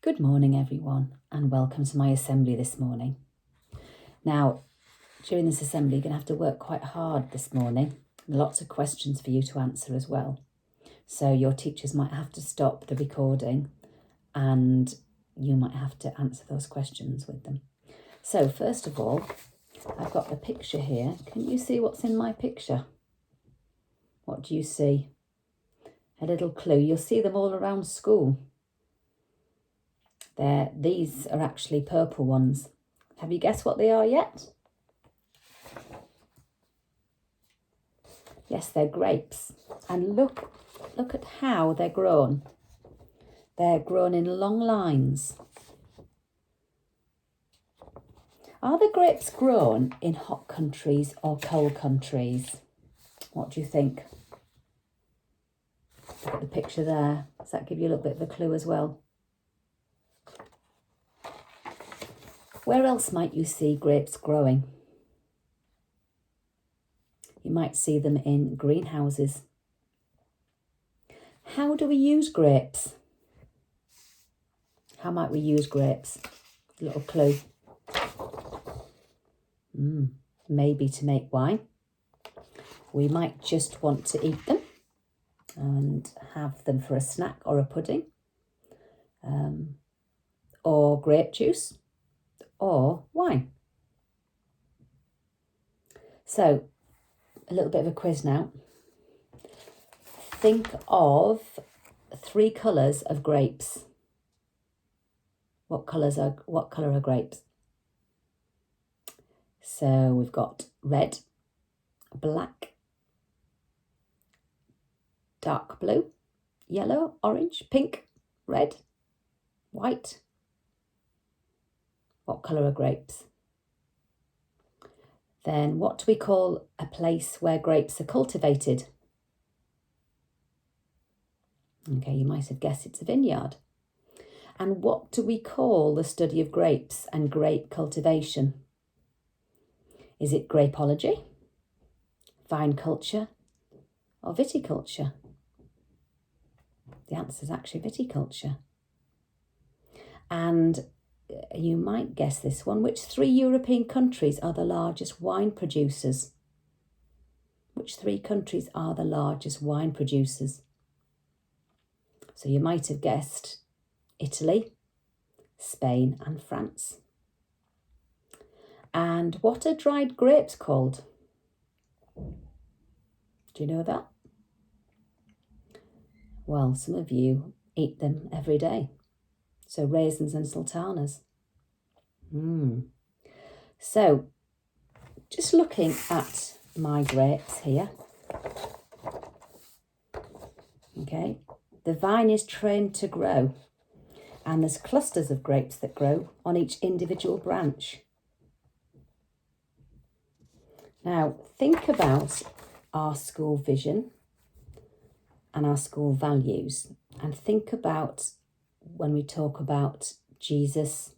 Good morning, everyone, and welcome to my assembly this morning. Now, during this assembly, you're going to have to work quite hard this morning. Lots of questions for you to answer as well. So your teachers might have to stop the recording and you might have to answer those questions with them. So first of all, I've got the picture here. Can you see what's in my picture? What do you see? A little clue. You'll see them all around school. These are actually purple ones. Have you guessed what they are yet? Yes, they're grapes. And look at how they're grown. They're grown in long lines. Are the grapes grown in hot countries or cold countries? What do you think? Look at the picture there. Does that give you a little bit of a clue as well? Where else might you see grapes growing? You might see them in greenhouses. How do we use grapes? How might we use grapes? A little clue. Maybe to make wine. We might just want to eat them and have them for a snack or a pudding, or grape juice, or wine. So, a little bit of a quiz now. Think of 3 colours of grapes. What colour are grapes? So we've got red, black, dark blue, yellow, orange, pink, red, white. What colour are grapes? Then what do we call a place where grapes are cultivated? Okay, you might have guessed it's a vineyard. And what do we call the study of grapes and grape cultivation? Is it grapeology, vine culture, or viticulture? The answer is actually viticulture. And you might guess this one. Which 3 European countries are the largest wine producers? Which 3 countries are the largest wine producers? So you might have guessed Italy, Spain, and France. And what are dried grapes called? Do you know that? Well, some of you eat them every day. So raisins and sultanas. So, just looking at my grapes here. Okay, the vine is trained to grow, and there's clusters of grapes that grow on each individual branch. Now, think about our school vision and our school values, and think about when we talk about Jesus,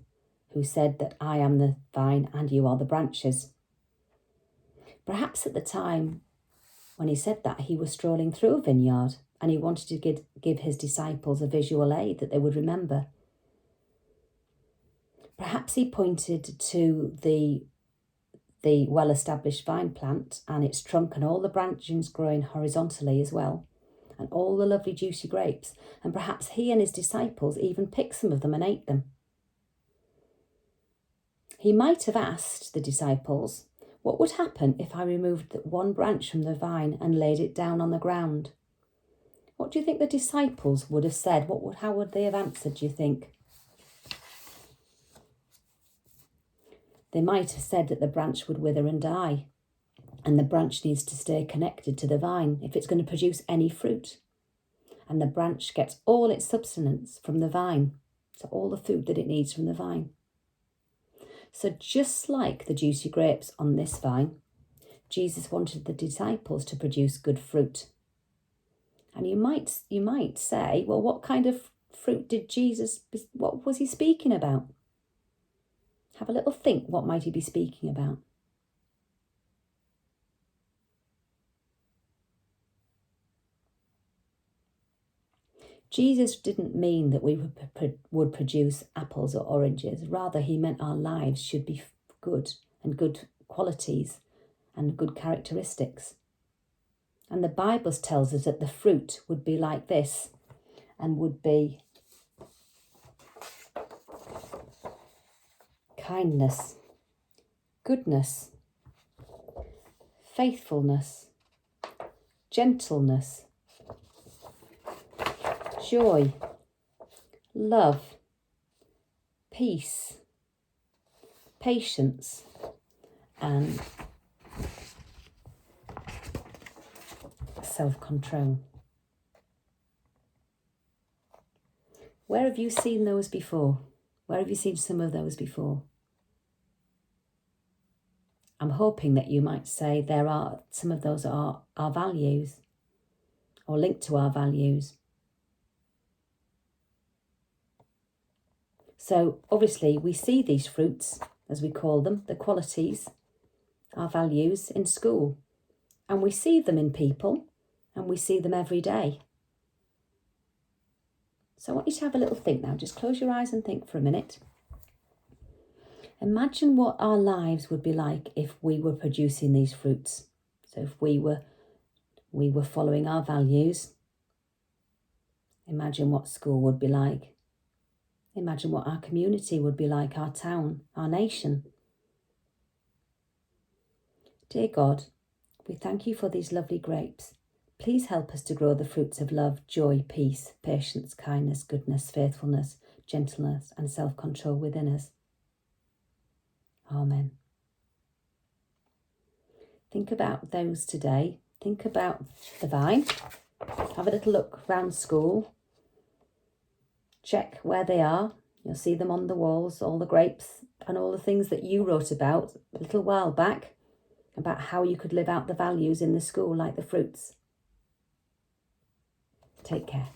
who said that I am the vine and you are the branches. Perhaps at the time when he said that, he was strolling through a vineyard and he wanted to give his disciples a visual aid that they would remember. Perhaps he pointed to the well-established vine plant and its trunk and all the branches growing horizontally as well, and all the lovely juicy grapes. And perhaps he and his disciples even picked some of them and ate them. He might have asked the disciples, what would happen if I removed one branch from the vine and laid it down on the ground? What do you think the disciples would have said? How would they have answered, do you think? They might have said that the branch would wither and die, and the branch needs to stay connected to the vine if it's going to produce any fruit. And the branch gets all its sustenance from the vine, so all the food that it needs from the vine. So just like the juicy grapes on this vine, Jesus wanted the disciples to produce good fruit. And you might say, well, what kind of fruit what was he speaking about? Have a little think, what might he be speaking about? Jesus didn't mean that we would produce apples or oranges. Rather, he meant our lives should be good and good qualities and good characteristics. And the Bible tells us that the fruit would be like this and would be kindness, goodness, faithfulness, gentleness, joy, love, peace, patience, and self-control. Where have you seen those before? Where have you seen some of those before? I'm hoping that you might say there are some of those are our values or linked to our values. So obviously we see these fruits, as we call them, the qualities, our values in school, and we see them in people and we see them every day. So I want you to have a little think now. Just close your eyes and think for a minute. Imagine what our lives would be like if we were producing these fruits. So if we were following our values. Imagine what school would be like. Imagine what our community would be like, our town, our nation. Dear God, we thank you for these lovely grapes. Please help us to grow the fruits of love, joy, peace, patience, kindness, goodness, faithfulness, gentleness, and self-control within us. Amen. Think about those today. Think about the vine. Have a little look around school. Check where they are. You'll see them on the walls, all the grapes and all the things that you wrote about a little while back, about how you could live out the values in the school like the fruits. Take care.